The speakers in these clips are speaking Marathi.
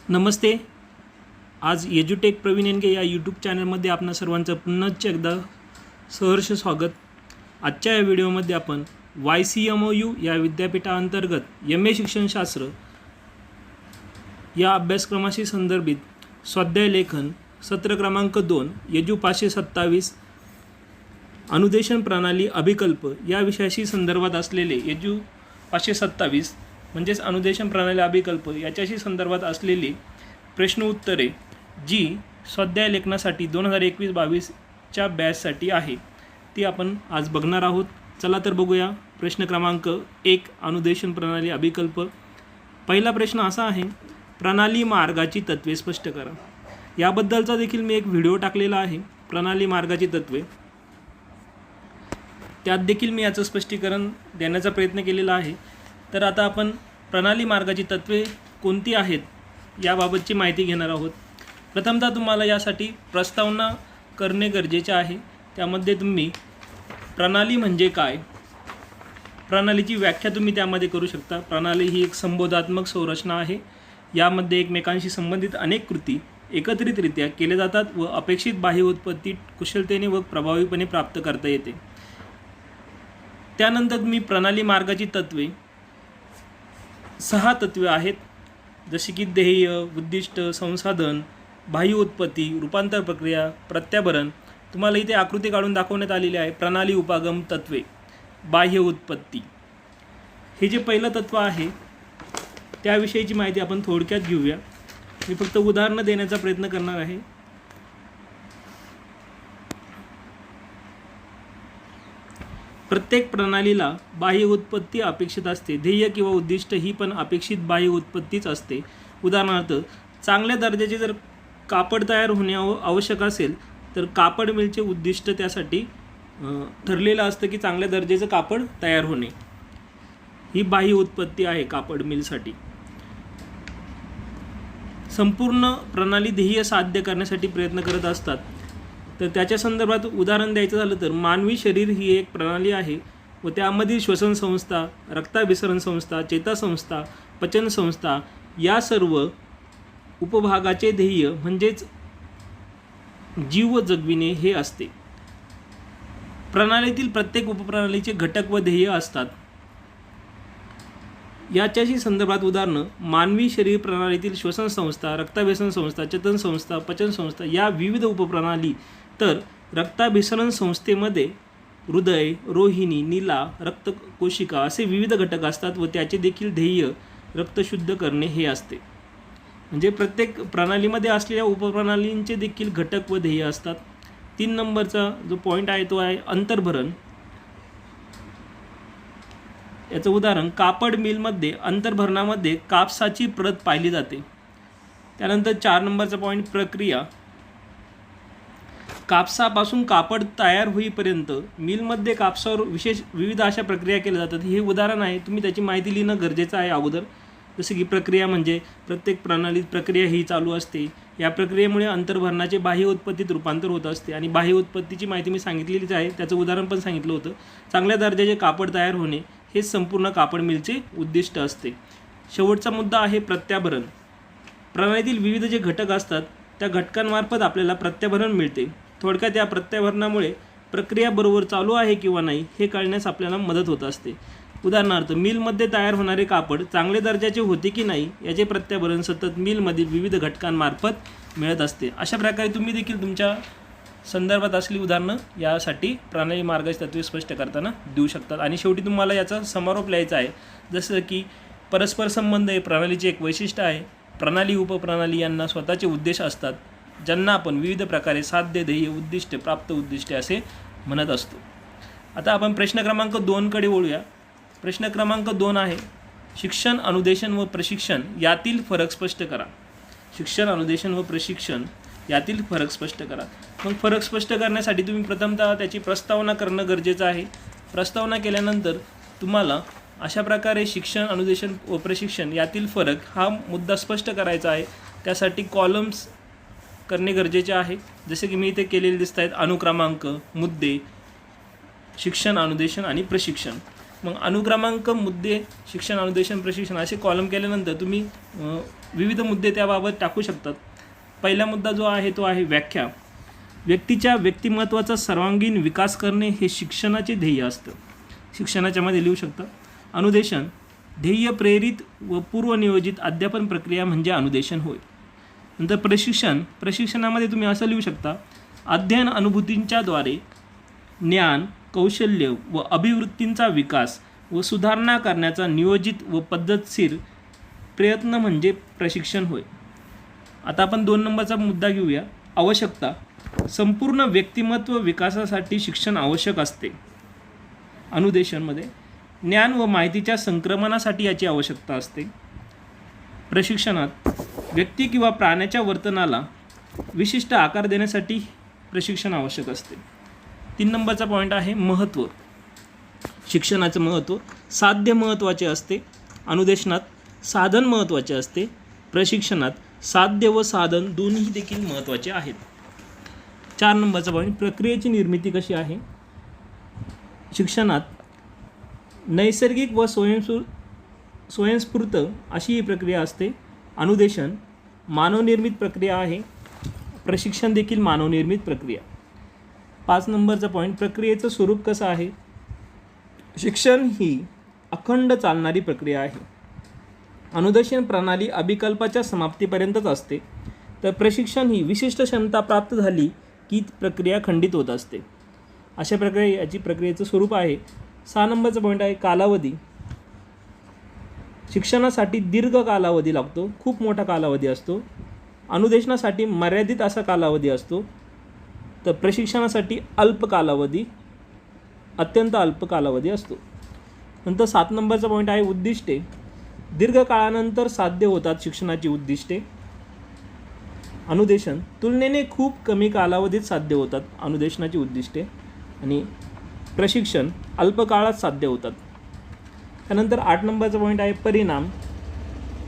नमस्ते. आज एज्युटेक प्रवीण एनके या यूट्यूब चॅनलमध्ये आपणा सर्वांचं पुन्हा एकदा सहर्ष स्वागत. आजच्या या व्हिडिओमध्ये आपण YCMOU या विद्यापीठाअंतर्गत MA शिक्षणशास्त्र या अभ्यासक्रमाशी संदर्भित स्वाध्याय लेखन सत्र क्रमांक 2 यजु 527 अनुदेशन प्रणाली अभिकल्प या विषयाशी संदर्भात असलेले यजु 527 म्हणजेच अनुदेशन प्रणाली अभिकल्प याच्याशी संदर्भात असलेली प्रश्न उत्तरे जी स्वाध्याय लेखनासाठी 2021-22च्या बॅचसाठी आहे ती आपण आज बघणार आहोत. चला तर बघूया. प्रश्न क्रमांक 1 अनुदेशन प्रणाली अभिकल्प. पहिला प्रश्न असा आहे, प्रणाली मार्गाची तत्त्वे स्पष्ट करा. याबद्दलचा देखील मी एक व्हिडिओ टाकलेला आहे, प्रणाली मार्गाची तत्त्वे. त्यात देखील मी याचं स्पष्टीकरण देण्याचा प्रयत्न केलेला आहे. तर आता आपण प्रणाली मार्गाची तत्त्वे कोणती आहेत याबाबतची माहिती घेणार आहोत. प्रथमतः तुम्हाला यासाठी प्रस्तावना करणे गरजेचे आहे. त्यामध्ये तुम्ही प्रणाली म्हणजे काय, प्रणालीची व्याख्या तुम्ही त्यामध्ये करू शकता. प्रणाली ही एक संबोधात्मक संरचना आहे. यामध्ये एकमेकांशी संबंधित अनेक कृती एकत्रितरित्या केल्या जातात व अपेक्षित बाह्य उत्पत्ती कुशलतेने व प्रभावीपणे प्राप्त करता येते. त्यानंतर तुम्ही प्रणाली मार्गाची तत्त्वे 6 तत्त्वे आहेत, जशी की ध्येय, उद्दिष्ट, संसाधन, बाह्य उत्पत्ती, रूपांतर प्रक्रिया, प्रत्याभरण. तुम्हाला इथे आकृती काढून दाखवण्यात आलेली आहे. प्रणाली उपागम तत्त्वे, बाह्य उत्पत्ती. हे जे पहिलं तत्त्व आहे त्याविषयीची माहिती आपण थोडक्यात घेऊया. मी फक्त उदाहरणं देण्याचा प्रयत्न करणार आहे. प्रत्येक प्रणालीला बाह्य उत्पत्ती अपेक्षित असते. ध्येय किंवा उद्दिष्ट ही पण अपेक्षित बाह्य उत्पत्तीच असते. उदाहरणार्थ, चांगल्या दर्जाचे जर कापड तयार होणे आवश्यक असेल तर कापड मिलचे उद्दिष्ट त्यासाठी ठरलेलं असतं की चांगल्या दर्जाचं कापड तयार होणे. ही बाह्य उत्पत्ती आहे कापड मिलसाठी. संपूर्ण प्रणाली ध्येय साध्य करण्यासाठी प्रयत्न करत असतात. तर त्याच्या संदर्भात उदाहरण द्यायचं झालं तर मानवी शरीर ही एक प्रणाली आहे व त्यामधील श्वसन संस्था, रक्ताभिसरण संस्था, चेतासंस्था, पचन संस्था या सर्व उपभागाचे ध्येय म्हणजेच जीव जगविणे हे असते. प्रणालीतील प्रत्येक उपप्रणालीचे घटक व ध्येय असतात. याच्याशी संदर्भात उदाहरणं मानवी शरीर प्रणालीतील श्वसन संस्था, रक्ताभिसरण संस्था, चेतन संस्था, पचन संस्था या विविध उपप्रणाली. तर रक्ताभिसरण संस्थेमध्ये हृदय, रोहिणी, नीला, रक्तकोशिका असे विविध घटक असतात व त्याचे देखील ध्येय रक्त शुद्ध करणे हे असते. म्हणजे प्रत्येक प्रणालीमध्ये असलेल्या उपप्रणालींचे देखील घटक व ध्येय असतात. 3 नंबरचा जो पॉईंट आहे तो आहे अंतर्भरण. याचं उदाहरण कापड मिलमध्ये अंतर्भरणामध्ये कापसाची प्रत पाहिली जाते. त्यानंतर 4 नंबरचा पॉईंट प्रक्रिया. कापसापासून कापड तयार होईपर्यंत मिलमध्ये कापसावर विविध अशा प्रक्रिया केल्या जातात. हे उदाहरण आहे, तुम्ही त्याची माहिती लिहिणं गरजेचं आहे अगोदर. जसं की प्रक्रिया म्हणजे प्रत्येक प्रणालीत प्रक्रिया ही चालू असते. या प्रक्रियेमुळे अंतर्भरणाचे बाह्य उत्पत्तीत रूपांतर होत असते आणि बाह्य उत्पत्तीची माहिती मी सांगितलेलीच आहे. त्याचं उदाहरण पण सांगितलं होतं. चांगल्या दर्जाचे कापड तयार होणे हेच संपूर्ण कापड मिलचे उद्दिष्ट असते. शेवटचा मुद्दा आहे प्रत्याभरण. प्रणालीतील विविध जे घटक असतात त्या घटकांमार्फत आपल्याला प्रत्याभरण मिळते. थोडक्यात या प्रत्याभरणामुळे प्रक्रिया बरोबर चालू आहे किंवा नाही हे कळण्यास आपल्याला मदत होत असते. उदाहरणार्थ, मिलमध्ये तयार होणारे कापड चांगले दर्जाचे होते की नाही याचे प्रत्याभरण सतत मिलमधील विविध घटकांमार्फत मिळत असते. अशा प्रकारे तुम्ही देखील तुमच्या संदर्भात असलेली उदाहरणं यासाठी प्रणाली मार्गाची तत्त्वे स्पष्ट करताना देऊ शकतात. आणि शेवटी तुम्हाला याचा समारोप लिहायचा आहे. जसं की परस्पर संबंध हे प्रणालीचे एक वैशिष्ट्य आहे. प्रणाली उपप्रणाली यांना स्वतःचे उद्देश असतात, ज्यांना आपण विविध प्रकारे साध्य, ध्येय, उद्दिष्ट, प्राप्त उद्दिष्टे असे म्हणत असतो. आता आपण प्रश्न क्रमांक 2 कडे वळूया. प्रश्न क्रमांक 2 आहे, शिक्षण, अनुदेशन व प्रशिक्षण यातील फरक स्पष्ट करा. शिक्षण, अनुदेशन व प्रशिक्षण यातील फरक स्पष्ट करा. मग फरक स्पष्ट करण्यासाठी तुम्ही प्रथमतः त्याची प्रस्तावना करणं गरजेचं आहे. प्रस्तावना केल्यानंतर तुम्हाला अशा प्रकारे शिक्षण, अनुदेशन व प्रशिक्षण यातील फरक हा मुद्दा स्पष्ट करायचा आहे. त्यासाठी कॉलम्स करणे गरजेचे आहे. जसे की मी इथे केलेले दिसत आहेत अनुक्रमांक, मुद्दे, शिक्षण, अनुदेशन आणि प्रशिक्षण. मग अनुक्रमांक, मुद्दे, शिक्षण, अनुदेशन, प्रशिक्षण असे कॉलम केल्यानंतर तुम्ही विविध मुद्दे त्याबाबत टाकू शकतात. पहिला मुद्दा जो आहे तो आहे व्याख्या. व्यक्तीच्या व्यक्तिमत्त्वाचा सर्वांगीण विकास करणे हे शिक्षणाचे ध्येय असतं. शिक्षणाच्यामध्ये लिहू शकता. अनुदेशन, ध्येय प्रेरित व पूर्वनियोजित अध्यापन प्रक्रिया म्हणजे अनुदेशन होय. नंतर प्रशिक्षणामध्ये तुम्ही असं लिहू शकता, अध्ययन अनुभूतींच्या द्वारे ज्ञान, कौशल्य व अभिवृत्तींचा विकास व सुधारणा करण्याचा नियोजित व पद्धतशीर प्रयत्न म्हणजे प्रशिक्षण होय. आता आपण 2 नंबरचा मुद्दा घेऊया, आवश्यकता. संपूर्ण व्यक्तिमत्व विकासासाठी शिक्षण आवश्यक असते. अनुदेशनमध्ये ज्ञान व माहितीच्या संक्रमणासाठी याची आवश्यकता असते. प्रशिक्षणात व्यक्ती किंवा प्राण्याच्या वर्तनाला विशिष्ट आकार देण्यासाठी प्रशिक्षण आवश्यक असते. 3 नंबरचा पॉईंट आहे महत्त्व. शिक्षणाचं महत्त्व. साध्य महत्त्वाचे असते. अनुदेशनात साधन महत्त्वाचे असते. प्रशिक्षणात साध्य व साधन दोन्ही देखील महत्त्वाचे आहेत. 4 नंबरचा पॉईंट, प्रक्रियेची निर्मिती कशी आहे. शिक्षणात नैसर्गिक व स्वयंस्फूर्त अशी ही प्रक्रिया असते. अनुदेशन मानवनिर्मित प्रक्रिया आहे. प्रशिक्षण देखील मानवनिर्मित प्रक्रिया. 5 नंबरचा पॉईंट, प्रक्रियेचं स्वरूप कसं आहे. शिक्षण ही अखंड चालणारी प्रक्रिया आहे. अनुदेशन प्रणाली अभिकल्पाच्या समाप्तीपर्यंतच असते, तर प्रशिक्षण ही विशिष्ट क्षमता प्राप्त झाली की प्रक्रिया खंडित होत असते. अशा प्रकारे याची प्रक्रियेचं स्वरूप आहे. 6 नंबरचा पॉईंट आहे कालावधी. शिक्षणासाठी दीर्घ कालावधी लागतो, खूप मोठा कालावधी असतो. अनुदेशनासाठी मर्यादित असा कालावधी असतो, तर प्रशिक्षणासाठी अल्प कालावधी, अत्यंत अल्प कालावधी असतो. नंतर 7 नंबरचा पॉईंट आहे उद्दिष्टे. दीर्घ काळानंतर साध्य होतात शिक्षणाची उद्दिष्टे. अनुदेशन तुलनेने खूप कमी कालावधीत साध्य होतात अनुदेशनाची उद्दिष्टे, आणि प्रशिक्षण अल्प काळात साध्य होतात. त्यानंतर 8 नंबरचा पॉईंट आहे परिणाम.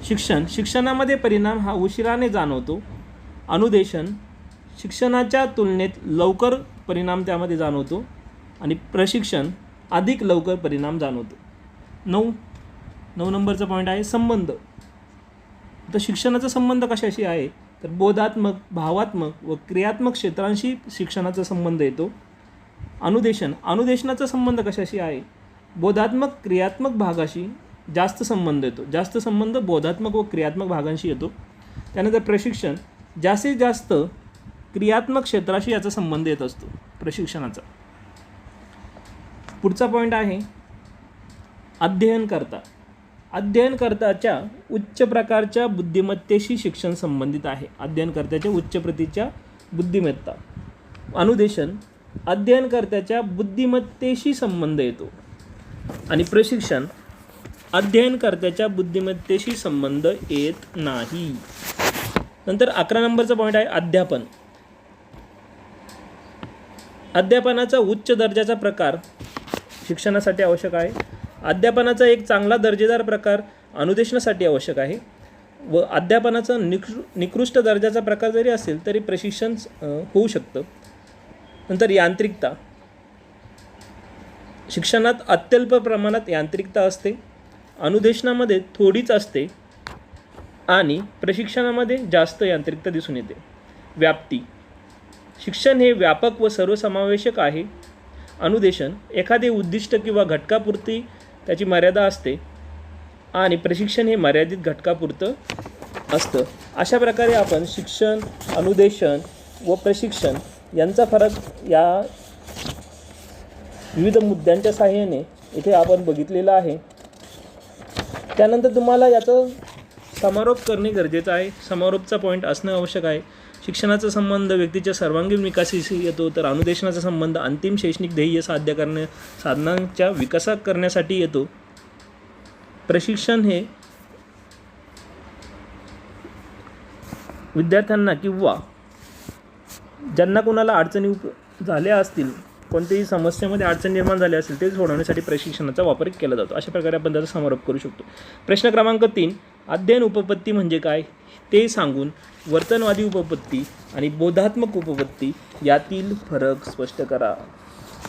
शिक्षणामध्ये परिणाम हा उशिराने जाणवतो. अनुदेशन शिक्षणाच्या तुलनेत लवकर परिणाम त्यामध्ये जाणवतो, आणि प्रशिक्षण अधिक लवकर परिणाम जाणवतो. 9 नंबरचा पॉईंट आहे संबंध. तर शिक्षणाचा संबंध कशाशी आहे, तर बोधात्मक, भावात्मक व क्रियात्मक क्षेत्रांशी शिक्षणाचा संबंध येतो. अनुदेशनाचा संबंध कशाशी आहे, बोधात्मक, क्रियात्मक भागाशी जास्त संबंध येतो. जास्त संबंध बोधात्मक व क्रियात्मक भागांशी येतो. त्यानंतर प्रशिक्षण जास्तीत जास्त क्रियात्मक क्षेत्राशी याचा संबंध येत असतो प्रशिक्षणाचा. पुढचा पॉईंट आहे अध्ययनकर्ता. अध्ययनकर्त्याच्या उच्च प्रकारच्या बुद्धिमत्तेशी शिक्षण संबंधित आहे. अध्ययनकर्त्याच्या उच्च प्रतीच्या बुद्धिमत्ता. अनुदेशन अध्ययनकर्त्याच्या बुद्धिमत्तेशी संबंध येतो, आणि प्रशिक्षण अध्ययनकर्त्याच्या बुद्धिमत्तेशी संबंध येत नाही. नंतर 11 नंबरचा पॉईंट आहे अध्यापन. अध्यापनाचा उच्च दर्जाचा प्रकार शिक्षणासाठी आवश्यक आहे. अध्यापनाचा एक चांगला दर्जेदार प्रकार अनुदेशनासाठी आवश्यक आहे, व अध्यापनाचा निकृष्ट दर्जाचा प्रकार जरी असेल तरी प्रशिक्षण होऊ शकतं. नंतर यांत्रिकता. शिक्षणात अत्यल्प प्रमाणात यांत्रिकता असते. अनुदेशनामध्ये थोडीच असते, आणि प्रशिक्षणामध्ये जास्त यांत्रिकता दिसून येते. व्याप्ती. शिक्षण हे व्यापक व सर्वसमावेशक आहे. अनुदेशन एखादे उद्दिष्ट किंवा घटकापुरती त्याची मर्यादा असते, आणि प्रशिक्षण हे मर्यादित घटकापुरतं असतं. अशा प्रकारे आपण शिक्षण, अनुदेशन व प्रशिक्षण यांचा फरक या विविध मुद्द्यांच्या सहाय्याने इथे आपण बघितलेला आहे. त्यानंतर तुम्हाला याचं समारोप करणे गरजेचं आहे. समारोपचा पॉईंट असणं आवश्यक आहे. शिक्षणाचा संबंध व्यक्तीच्या सर्वांगीण विकासाशी येतो, तर अनुदेशनाचा संबंध अंतिम शैक्षणिक ध्येय साधनांच्या विकास करण्यासाठी येतो. प्रशिक्षण हे विद्यार्थ्यांना किंवा ज्यांना कोणाला अडचणी झाल्या असतील, कोणत्याही समस्येमध्ये अडचण निर्माण झाली असेल ते सोडवण्यासाठी प्रशिक्षणाचा वापर केला जातो. अशा प्रकारे आपण त्याचा समारोप करू शकतो. प्रश्न क्रमांक 3, अध्ययन उपपत्ती म्हणजे काय ते सांगून वर्तनवादी उपपत्ती आणि बोधात्मक उपपत्ती यातील फरक स्पष्ट करा.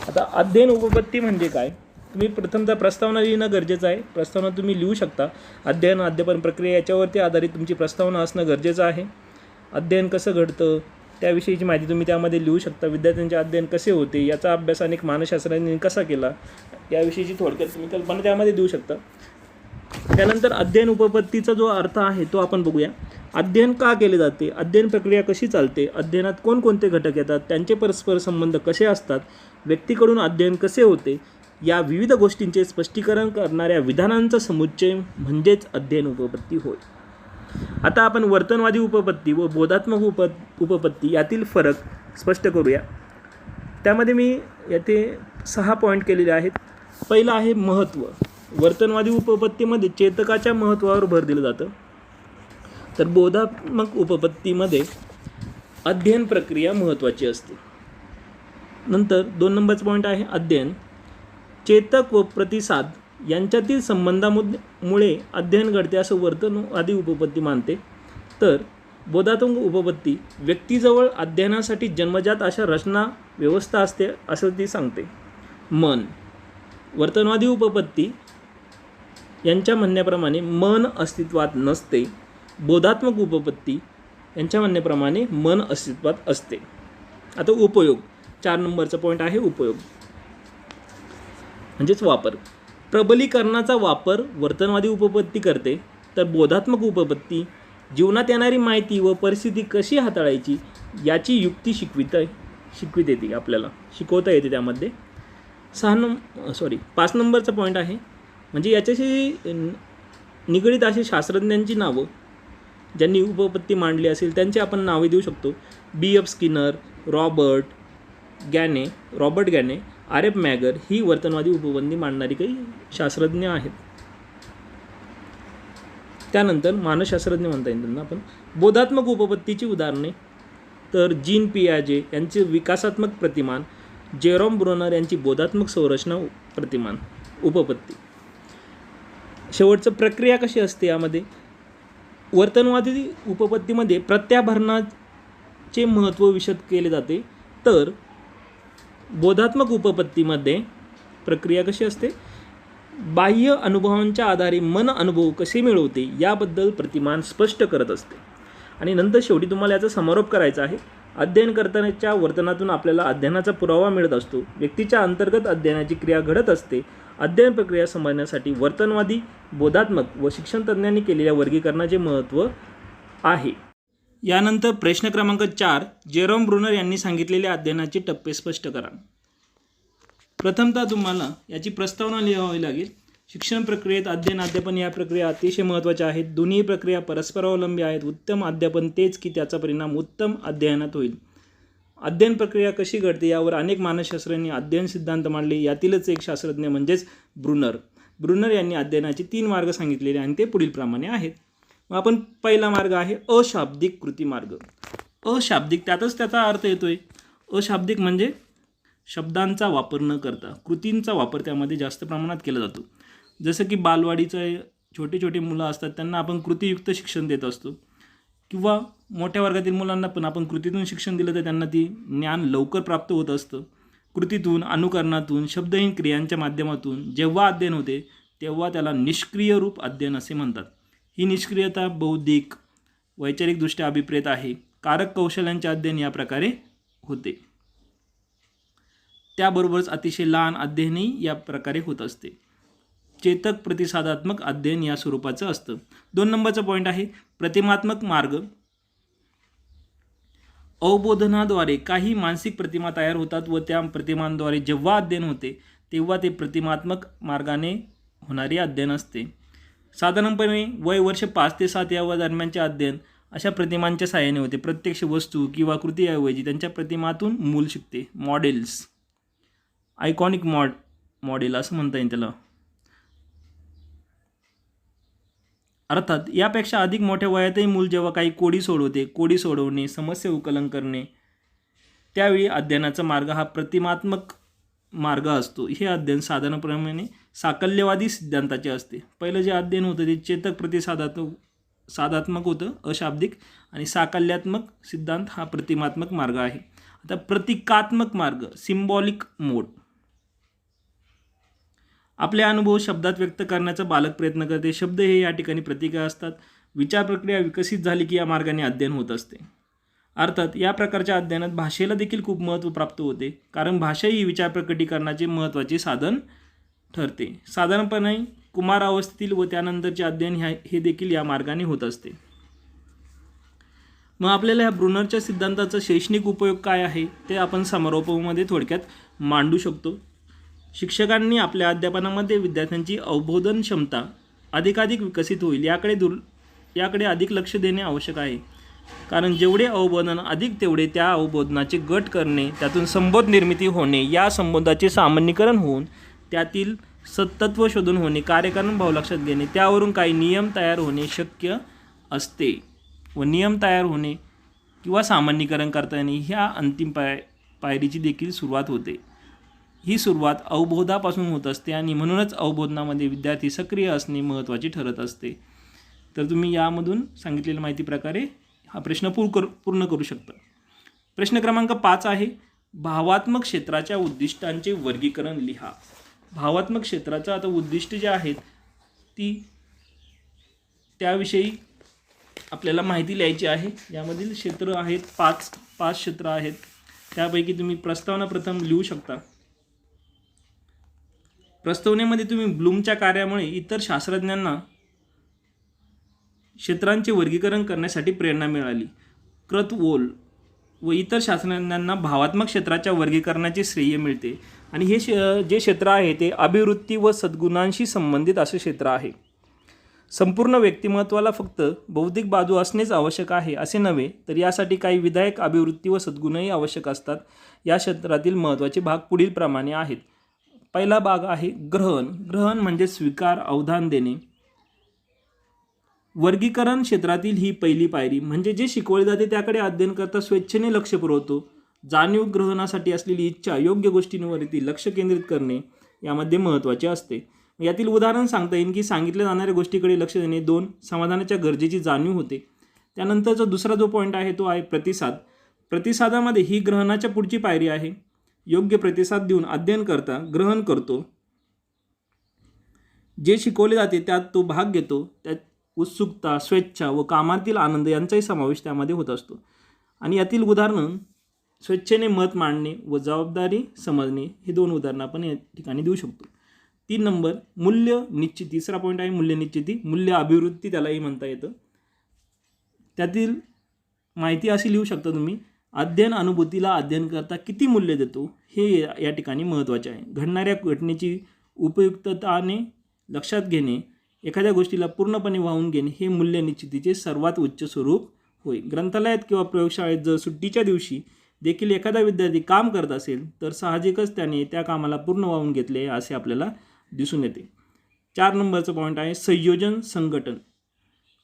आता अध्ययन उपपत्ती म्हणजे काय, तुम्ही प्रथमतः प्रस्तावना लिहिणं गरजेचं आहे. प्रस्तावना तुम्ही लिहू शकता. अध्ययन अध्यापन प्रक्रिया याच्यावरती आधारित तुमची प्रस्तावना असणं गरजेचं आहे. अध्ययन कसं घडतं त्याविषयीची माहिती तुम्ही त्यामध्ये लिहू शकता. विद्यार्थ्यांचे अध्ययन कसे होते याचा अभ्यास अनेक मानसशास्त्रज्ञांनी कसा केला याविषयीची थोडक्यात तुम्ही कल्पना त्यामध्ये देऊ शकता. त्यानंतर अध्ययन उपपत्तीचा जो अर्थ आहे तो आपण बघूया. अध्ययन का केले जाते, अध्ययन प्रक्रिया कशी चालते, अध्ययनात कोणकोणते घटक येतात, त्यांचे परस्पर संबंध कसे असतात, व्यक्तीकडून अध्ययन कसे होते, या विविध गोष्टींचे स्पष्टीकरण करणाऱ्या विधानांचा समुच्चय म्हणजेच अध्ययन उपपत्ती होय. आता आपण वर्तनवादी उपपत्ती व बोधात्मक उपपत्ती यातील फरक स्पष्ट करूया. त्यामध्ये मी येथे 6 पॉईंट केलेले आहेत. पहिलं आहे महत्त्व. वर्तनवादी उपपत्तीमध्ये चेतकाच्या महत्त्वावर भर दिलं जातं, तर बोधात्मक उपपत्तीमध्ये अध्ययन प्रक्रिया महत्त्वाची असते. नंतर 2 नंबरचा पॉईंट आहे अध्ययन. चेतक व प्रतिसाद यांच्यातील संबंधामुळे अध्ययन घडते असं वर्तनवादी उपपत्ती मानते, तर बोधात्मक उपपत्ती व्यक्तीजवळ अध्ययनासाठी जन्मजात अशा रचना व्यवस्था असते असं ती सांगते. मन. वर्तनवादी उपपत्ती यांच्या म्हणण्याप्रमाणे मन अस्तित्वात नसते. बोधात्मक उपपत्ती यांच्या म्हणण्याप्रमाणे मन अस्तित्वात असते. आता उपयोग. 4 नंबरचा पॉईंट आहे उपयोग म्हणजेच वापर. प्रबलीकरणाचा वापर वर्तनवादी उपपत्ती करते, तर बोधात्मक उपपत्ती जीवनात येणारी माहिती व परिस्थिती कशी हाताळायची याची युक्ती शिकवित येते, आपल्याला शिकवता येते त्यामध्ये. 5 नंबरचा पॉईंट आहे म्हणजे याच्याशी निगडीत अशी शास्त्रज्ञांची नावं ज्यांनी उपपत्ती मांडली असेल त्यांची आपण नावे देऊ शकतो. B.F. Skinner, Robert गॅने, R.F. मॅगर ही वर्तनवादी उपपत्ती मांडणारी काही शास्त्रज्ञ आहेत. त्यानंतर मानसशास्त्रज्ञ म्हणता येईल त्यांना आपण. बोधात्मक उपपत्तीची उदाहरणे तर जीन पियाजे यांचे विकासात्मक प्रतिमान, जेरोम ब्रुनर यांची बोधात्मक संरचना प्रतिमान उपपत्ती. शेवटचं प्रक्रिया कशी असते यामध्ये. वर्तनवादी उपपत्तीमध्ये प्रत्याभरणाचे महत्त्व विशद केले जाते, तर बोधात्मक उपपत्तीमध्ये प्रक्रिया कशी असते, बाह्य अनुभवांच्या आधारे मन अनुभव कसे मिळवते याबद्दल प्रतिमान स्पष्ट करत असते. आणि नंतर शेवटी तुम्हाला याचा समारोप करायचा आहे. अध्ययन करतानाच्या वर्तनातून आपल्याला अध्ययनाचा पुरावा मिळत असतो. व्यक्तीच्या अंतर्गत अध्ययनाची क्रिया घडत असते. अध्ययन प्रक्रिया समजण्यासाठी वर्तनवादी, बोधात्मक व शिक्षणतज्ञांनी केलेल्या वर्गीकरणाचे महत्त्व आहे. यानंतर प्रश्न क्रमांक 4. जेरोम ब्रुनर यांनी सांगितलेले अध्ययनाचे टप्पे स्पष्ट करा. प्रथमतः तुम्हाला याची प्रस्तावना लिहावी लागेल. शिक्षण प्रक्रियेत अध्ययन अध्यापन या प्रक्रिया अतिशय महत्त्वाच्या आहेत. दोन्ही प्रक्रिया परस्परावलंबी आहेत. उत्तम अध्यापन तेच की त्याचा परिणाम उत्तम अध्ययनात होईल. अध्ययन प्रक्रिया कशी घडते यावर अनेक मानसशास्त्रज्ञांनी अध्ययन सिद्धांत मांडले. यातीलच एक शास्त्रज्ञ म्हणजेच ब्रुनर यांनी अध्ययनाचे 3 मार्ग सांगितलेले आणि ते पुढील प्रमाणे आहेत. मग आपण पहिला मार्ग आहे अशाब्दिक कृती मार्ग. अशाब्दिक त्यातच त्याचा अर्थ येतोय. अशाब्दिक म्हणजे शब्दांचा वापर न करता कृतींचा वापर त्यामध्ये जास्त प्रमाणात केला जातो. जसं की बालवाडीचं छोटे मुलं असतात त्यांना आपण कृतीयुक्त शिक्षण देत असतो, किंवा मोठ्या वर्गातील मुलांना पण आपण कृतीतून शिक्षण दिलं तर त्यांना ती ज्ञान लवकर प्राप्त होत असतं. कृतीतून, अनुकरणातून, शब्दहीन क्रियांच्या माध्यमातून जेव्हा अध्ययन होते तेव्हा त्याला निष्क्रिय रूप अध्ययन असे म्हणतात. ही निष्क्रियता बौद्धिक, वैचारिकदृष्ट्या अभिप्रेत आहे. कारक कौशल्यांचे अध्ययन या प्रकारे होते. त्याबरोबरच अतिशय लहान अध्ययनही या प्रकारे होत असते. चेतक प्रतिसादात्मक अध्ययन या स्वरूपाचं असतं. 2 नंबरचा पॉईंट आहे प्रतिमात्मक मार्ग. अवबोधनाद्वारे काही मानसिक प्रतिमा तयार होतात व त्या प्रतिमांद्वारे जेव्हा अध्ययन होते तेव्हा ते प्रतिमात्मक मार्गाने होणारे अध्ययन असते. साधारणपणे वय वर्ष 5 ते 7 या दरम्यानचे अध्ययन अशा प्रतिमांच्या सहाय्याने होते. प्रत्यक्ष वस्तू किंवा कृतीऐवजी त्यांच्या प्रतिमातून मूल शिकते. मॉडेल्स, आयकॉनिक मॉडेल असं म्हणता येईल त्याला. अर्थात यापेक्षा अधिक मोठ्या वयातही मूल जेव्हा काही कोडी सोडवणे, समस्या उकलन करणे, त्यावेळी अध्ययनाचा मार्ग हा प्रतिमात्मक मार्ग असतो. हे अध्ययन साधारणप्रमाणे साकल्यवादी सिद्धांताचे असते. पहिलं जे अध्ययन होतं ते चेतक प्रतिसादात्मक होतं, अशाब्दिक, आणि साकल्यात्मक सिद्धांत हा प्रतिमात्मक मार्ग आहे. आता प्रतिकात्मक मार्ग, सिम्बॉलिक मोड. आपले अनुभव शब्दात व्यक्त करण्याचा बालक प्रयत्न करते. शब्द हे या ठिकाणी प्रतीका असतात. विचार प्रक्रिया विकसित झाली की या मार्गाने अध्ययन होत असते. अर्थात या प्रकारच्या अध्ययनात भाषेला देखील खूप महत्त्व प्राप्त होते, कारण भाषा ही विचार प्रकटीकरणाचे महत्त्वाचे साधन ठरते. साधारणपणे कुमार अवस्थेतील व त्यानंतरचे अध्ययन हे देखील या मार्गाने होत असते. मग आपल्याला ह्या ब्रुनरच्या सिद्धांताचा शैक्षणिक उपयोग काय आहे ते आपण समारोपामध्ये थोडक्यात मांडू शकतो. शिक्षकांनी आपल्या अध्यापनामध्ये विद्यार्थ्यांची अवबोधन क्षमता अधिकाधिक विकसित होईल याकडे अधिक लक्ष देणे आवश्यक आहे. कारण जेवढे अवबोधन अधिक तेवढे त्या अवबोधनाचे गट करणे, त्यातून संबोध निर्मिती होणे, या संबोधाचे सामान्यीकरण होऊन त्यातील सत्तत्व शोधून होणे, कार्यकारण भाव लक्षात घेणे, त्यावरून काही नियम तयार होणे शक्य असते. व नियम तयार होणे किंवा सामान्यीकरण करता येणे ह्या अंतिम पायरीची देखील सुरुवात होते. ही सुरुवात अवबोधापासून होत असते आणि म्हणूनच अवबोधनामध्ये विद्यार्थी सक्रिय असणे महत्त्वाचे ठरत असते. तर तुम्ही यामधून सांगितलेल्या माहितीप्रकारे हा प्रश्न पूर्ण करू शकता. प्रश्न क्रमांक 5 आहे, भावात्मक क्षेत्राच्या उद्दिष्टांचे वर्गीकरण लिहा. भावात्मक क्षेत्राचं आता उद्दिष्ट जे आहेत त्याविषयी आपल्याला माहिती लिहायची आहे. यामधील क्षेत्र आहेत 5 क्षेत्र आहेत. त्यापैकी तुम्ही प्रस्तावना प्रथम लिहू शकता. प्रस्तावनेमध्ये तुम्ही ब्लूमच्या कार्यामुळे इतर शास्त्रज्ञांना क्षेत्रांचे वर्गीकरण करण्यासाठी प्रेरणा मिळाली. क्रथवोल व इतर शास्त्रज्ञांना भावात्मक क्षेत्राच्या वर्गीकरणाचे श्रेय मिळते आणि हे जे क्षेत्र आहे ते अभिवृत्ती व सद्गुणांशी संबंधित असे क्षेत्र आहे. संपूर्ण व्यक्तिमत्वाला फक्त बौद्धिक बाजू असणेच आवश्यक आहे असे नव्हे, तर यासाठी काही विधायक अभिवृत्ती व सद्गुणही आवश्यक असतात. या क्षेत्रातील महत्त्वाचे भाग पुढील प्रमाणे आहेत. पहिला भाग आहे ग्रहण. ग्रहण म्हणजे स्वीकार, अवधान देणे. वर्गीकरण क्षेत्रातील ही पहिली पायरी म्हणजे जे शिकवले जाते त्याकडे अध्ययन करता स्वेच्छेने लक्ष पुरवतो. जाणीव ग्रहणासाठी असलेली इच्छा, योग्य गोष्टींवरती लक्ष केंद्रित करणे यामध्ये महत्त्वाचे असते. यातील उदाहरण सांगता येईल की सांगितल्या जाणाऱ्या गोष्टीकडे लक्ष देणे. 2 समाधानाच्या गरजेची जाणीव होते. त्यानंतरचा दुसरा जो पॉईंट आहे तो आहे प्रतिसाद. प्रतिसादामध्ये ही ग्रहणाच्या पुढची पायरी आहे. योग्य प्रतिसाद देऊन अध्ययन करता ग्रहण करतो. जे शिकवले जाते त्यात तो भाग घेतो. त्यात उत्सुकता, स्वेच्छा व कामातील आनंद यांचाही समावेश त्यामध्ये होत असतो. आणि यातील उदाहरणं स्वेच्छेने मत मांडणे व जबाबदारी समजणे हे 2 उदाहरणं आपण या ठिकाणी देऊ शकतो. 3 नंबर मूल्य निश्चिती. तिसरा पॉईंट आहे मूल्य निश्चिती. मूल्य अभिवृत्ती त्यालाही म्हणता येतं. त्यातील माहिती अशी लिहू शकता तुम्ही, अध्ययन अनुभूतीला अध्ययन करता किती मूल्य देतो हे या ठिकाणी महत्त्वाचे आहे. घडणाऱ्या घटनेची उपयुक्तताने लक्षात घेणे, एखाद्या गोष्टीला पूर्णपणे वाहून घेणे हे मूल्य निश्चितीचे सर्वात उच्च स्वरूप होय. ग्रंथालयात किंवा प्रयोगशाळेत जर सुट्टीच्या दिवशी देखील एखादा विद्यार्थी काम करत असेल तर साहजिकच त्याने त्या कामाला पूर्ण वाहून घेतले असे आपल्याला दिसून येते. 4 नंबरचा पॉईंट आहे संयोजन संघटन.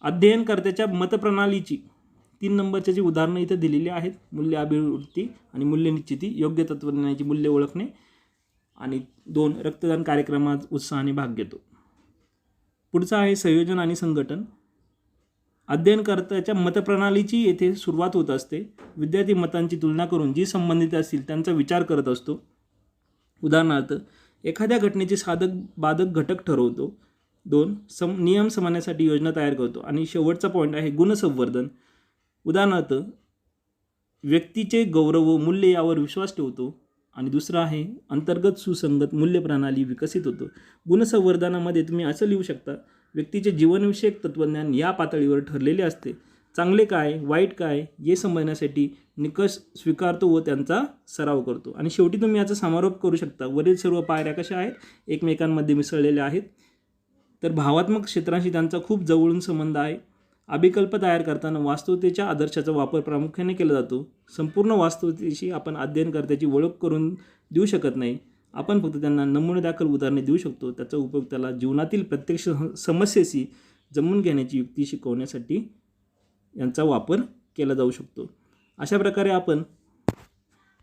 अध्ययनकर्त्याच्या मतप्रणालीची 3 नंबरचे जे उदाहरणं इथे दिलेली आहेत, मूल्य अभिवृत्ती आणि मूल्य निश्चिती, योग्य तत्त्वज्ञानाची मूल्य ओळखणे आणि 2 रक्तदान कार्यक्रमात उत्साहाने भाग घेतो. पुढचं आहे संयोजन आणि संघटन. अध्ययनकर्त्याच्या मतप्रणालीची येथे सुरुवात होत असते. विद्यार्थी मतांची तुलना करून जी संबंधित असतील त्यांचा विचार करत असतो. उदाहरणार्थ एखाद्या घटनेचे साधक बाधक घटक ठरवतो. 2 नियम समजण्यासाठी योजना तयार करतो. आणि शेवटचा पॉईंट आहे गुणसंवर्धन. उदाहरणार्थ व्यक्तीचे गौरव व मूल्य यावर विश्वास ठेवतो. आणि दुसरं आहे अंतर्गत सुसंगत मूल्य प्रणाली विकसित होतो. गुणसंवर्धनामध्ये तुम्ही असं लिहू शकता, व्यक्तीचे जीवनविषयक तत्त्वज्ञान या पातळीवर ठरलेले असते. चांगले काय वाईट काय हे समजण्यासाठी निकष स्वीकारतो व त्यांचा सराव करतो. आणि शेवटी तुम्ही याचा समारोप करू शकता. वरील सर्व पायऱ्या कशा आहेत, एकमेकांमध्ये मिसळलेल्या आहेत. तर भावात्मक क्षेत्रांशी त्यांचा खूप जवळून संबंध आहे. अभिकल्प तयार करताना वास्तवतेच्या आदर्शाचा वापर प्रामुख्याने केला जातो. संपूर्ण वास्तवतेशी आपण अध्ययनकर्त्याची ओळख करून देऊ शकत नाही. आपण फक्त त्यांना नमुनेदाखल उदाहरणे देऊ शकतो. त्याचा उपयोग त्याला जीवनातील प्रत्यक्ष समस्येशी जमून घेण्याची युक्ती शिकवण्यासाठी यांचा वापर केला जाऊ शकतो. अशा प्रकारे आपण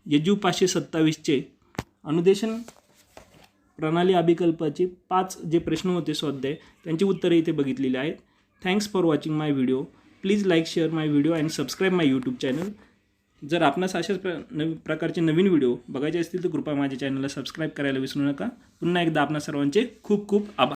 यजू 527चे अनुदेशन प्रणाली अभिकल्पाचे 5 जे प्रश्न होते स्वाध्याय त्यांची उत्तरे इथे बघितलेली आहेत. Thanks for watching my video. Please like, share my video and subscribe my YouTube channel. जर आपणास अशाच प्रकारचे नवीन व्हिडिओ बघायचे असतील तर कृपया माझ्या चॅनलला सबस्क्राईब करायला विसरू नका. पुन्हा एकदा आपणा सर्वांचे खूप खूप आभार.